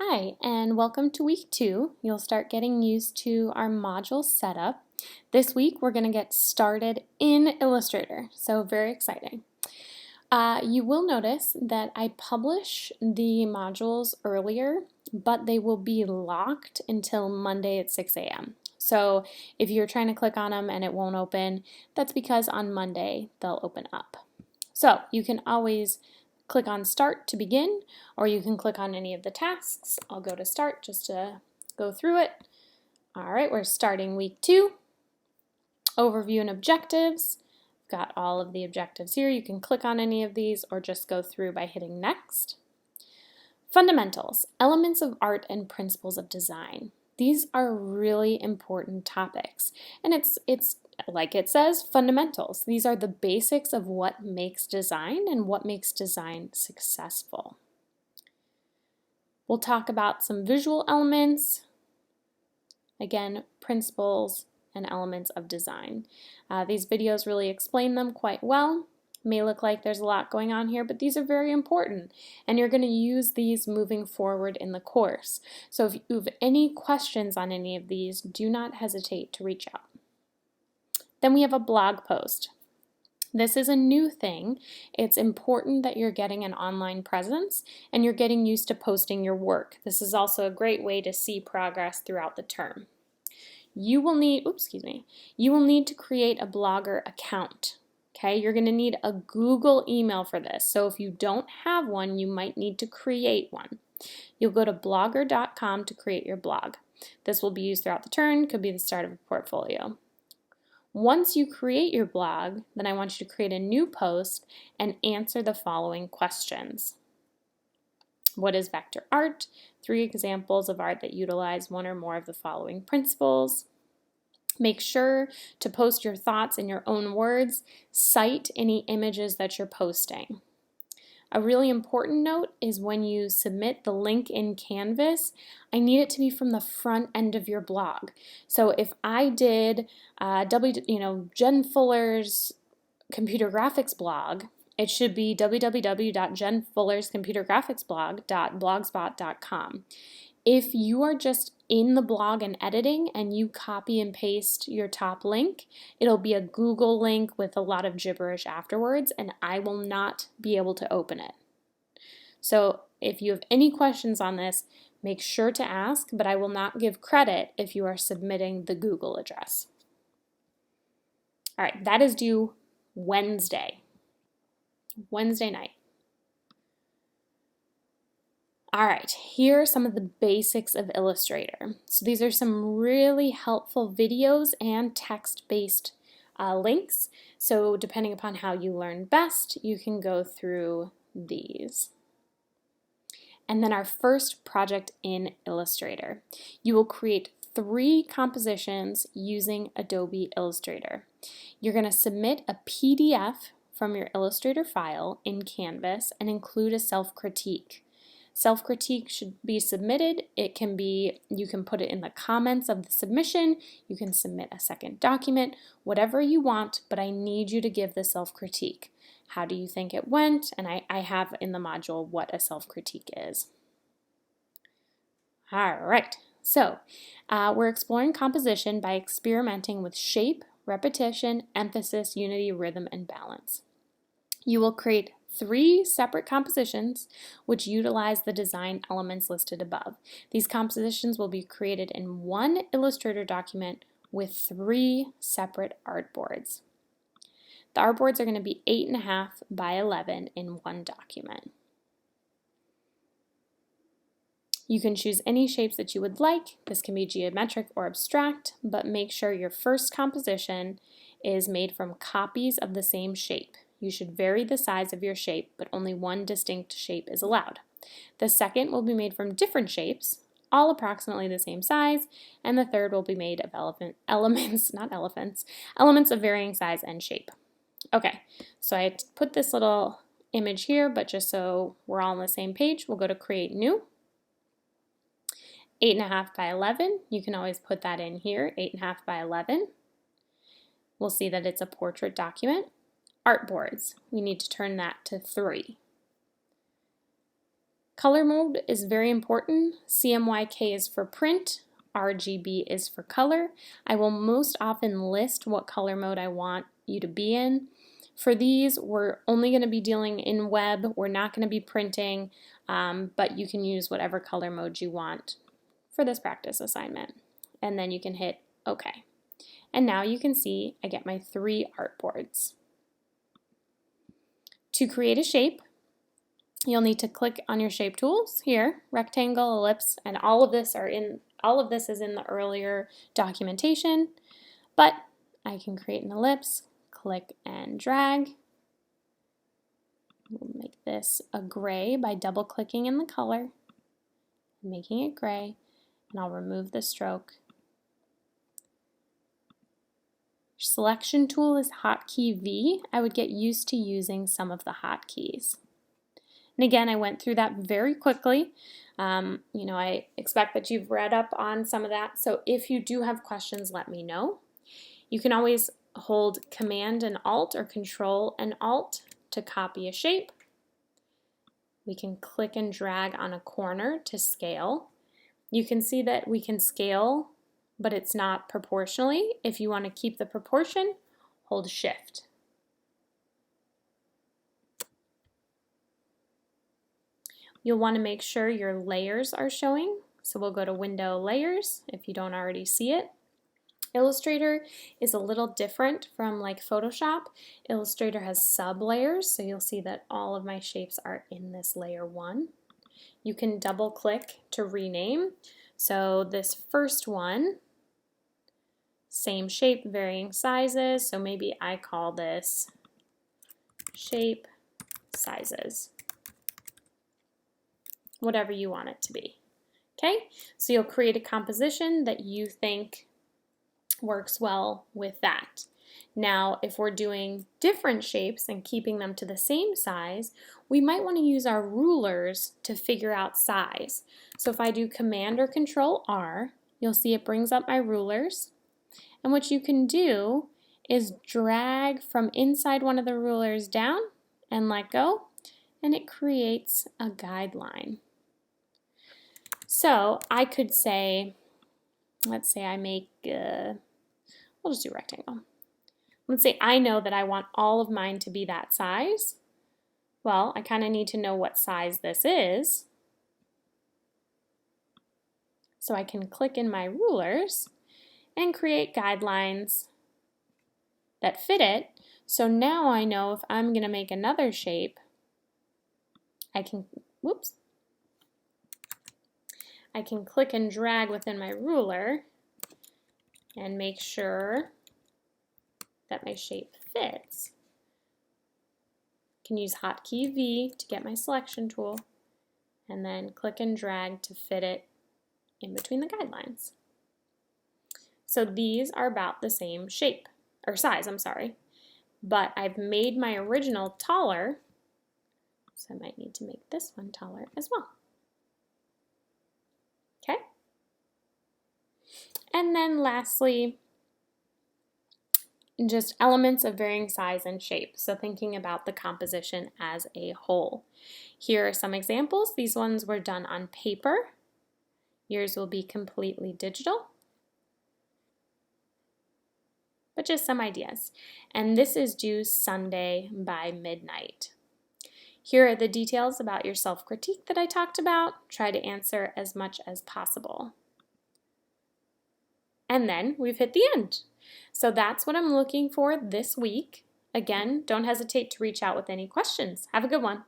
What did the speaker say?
Hi, and welcome to week 2. You'll start getting used to our module setup. This week we're going to get started in Illustrator, so very exciting. You will notice that I publish the modules earlier, but they will be locked until Monday at 6 a.m. So if you're trying to click on them and it won't open, that's because on Monday they'll open up. So you can always click on Start to begin, or you can click on any of the tasks. I'll go to Start just to go through it. All right, we're starting week 2. Overview and objectives. Got all of the objectives here. You can click on any of these or just go through by hitting Next. Fundamentals, elements of art and principles of design. These are really important topics, and it's like it says, fundamentals. These are the basics of what makes design and what makes design successful. We'll talk about some visual elements, again, principles and elements of design. These videos really explain them quite well. May look like there's a lot going on here, but these are very important, and you're going to use these moving forward in the course. So if you have any questions on any of these, do not hesitate to reach out. Then we have a blog post. This is a new thing. It's important that you're getting an online presence and you're getting used to posting your work. This is also a great way to see progress throughout the term. You will need to create a Blogger account. Okay, you're going to need a Google email for this. So if you don't have one, you might need to create one. You'll go to blogger.com to create your blog. This will be used throughout the term, could be the start of a portfolio. Once you create your blog, then I want you to create a new post and answer the following questions. What is vector art? 3 examples of art that utilize one or more of the following principles. Make sure to post your thoughts in your own words. Cite any images that you're posting. A really important note is when you submit the link in Canvas, I need it to be from the front end of your blog. So if I did Jen Fuller's computer graphics blog, it should be www.jenfullerscomputergraphicsblog.blogspot.com. If you are just in the blog and editing and you copy and paste your top link, it'll be a Google link with a lot of gibberish afterwards, and I will not be able to open it. So if you have any questions on this, make sure to ask, but I will not give credit if you are submitting the Google address. All right, that is due Wednesday night. All right, here are some of the basics of Illustrator. So these are some really helpful videos and text-based links. So depending upon how you learn best, you can go through these. And then our first project in Illustrator. You will create 3 compositions using Adobe Illustrator. You're going to submit a PDF from your Illustrator file in Canvas and include a self-critique. Self-critique should be submitted. You can put it in the comments of the submission, you can submit a second document, whatever you want, but I need you to give the self-critique. How do you think it went? And I have in the module what a self-critique is. All right, so we're exploring composition by experimenting with shape, repetition, emphasis, unity, rhythm, and balance. You will create 3 separate compositions which utilize the design elements listed above. These compositions will be created in one Illustrator document with 3 separate artboards. The artboards are going to be 8.5 by 11 in one document. You can choose any shapes that you would like. This can be geometric or abstract, but make sure your first composition is made from copies of the same shape. You should vary the size of your shape, but only one distinct shape is allowed. The second will be made from different shapes, all approximately the same size, and the third will be made of elements of varying size and shape. Okay, so I put this little image here, but just so we're all on the same page, we'll go to Create New. 8.5 by 11, you can always put that in here, 8.5 by 11. We'll see that it's a portrait document. Artboards, we need to turn that to 3. Color mode is very important. CMYK is for print, RGB is for color. I will most often list what color mode I want you to be in. For these, we're only going to be dealing in web. We're not going to be printing, but you can use whatever color mode you want for this practice assignment. And then you can hit OK. And now you can see I get my 3 artboards. To create a shape, you'll need to click on your shape tools here, rectangle, ellipse, and all of this is in the earlier documentation, but I can create an ellipse, click and drag. We'll make this a gray by double clicking in the color, making it gray, and I'll remove the stroke. Selection tool is hotkey V. I would get used to using some of the hotkeys. And again, I went through that very quickly. I expect that you've read up on some of that. So if you do have questions, let me know. You can always hold Command and Alt or Control and Alt to copy a shape. We can click and drag on a corner to scale. You can see that we can scale, but it's not proportionally. If you want to keep the proportion, hold Shift. You'll want to make sure your layers are showing. So we'll go to Window Layers if you don't already see it. Illustrator is a little different from like Photoshop. Illustrator has sub-layers, so you'll see that all of my shapes are in this layer 1. You can double click to rename. So this first one, same shape, varying sizes, so maybe I call this shape sizes. Whatever you want it to be. Okay, so you'll create a composition that you think works well with that. Now, if we're doing different shapes and keeping them to the same size, we might want to use our rulers to figure out size. So if I do Command or Control R, you'll see it brings up my rulers. And what you can do is drag from inside one of the rulers down and let go, and it creates a guideline. So I could say, let's say I make, we'll just do rectangle. Let's say I know that I want all of mine to be that size. Well, I kind of need to know what size this is. So I can click in my rulers and create guidelines that fit it. So now I know if I'm going to make another shape, I can click and drag within my ruler and make sure that my shape fits. I can use hotkey V to get my selection tool and then click and drag to fit it in between the guidelines. So these are about the same shape, or size, I'm sorry, but I've made my original taller, so I might need to make this one taller as well. Okay? And then lastly, just elements of varying size and shape. So thinking about the composition as a whole. Here are some examples. These ones were done on paper. Yours will be completely digital. But just some ideas. And this is due Sunday by midnight. Here are the details about your self-critique that I talked about. Try to answer as much as possible. And then we've hit the end. So that's what I'm looking for this week. Again, don't hesitate to reach out with any questions. Have a good one.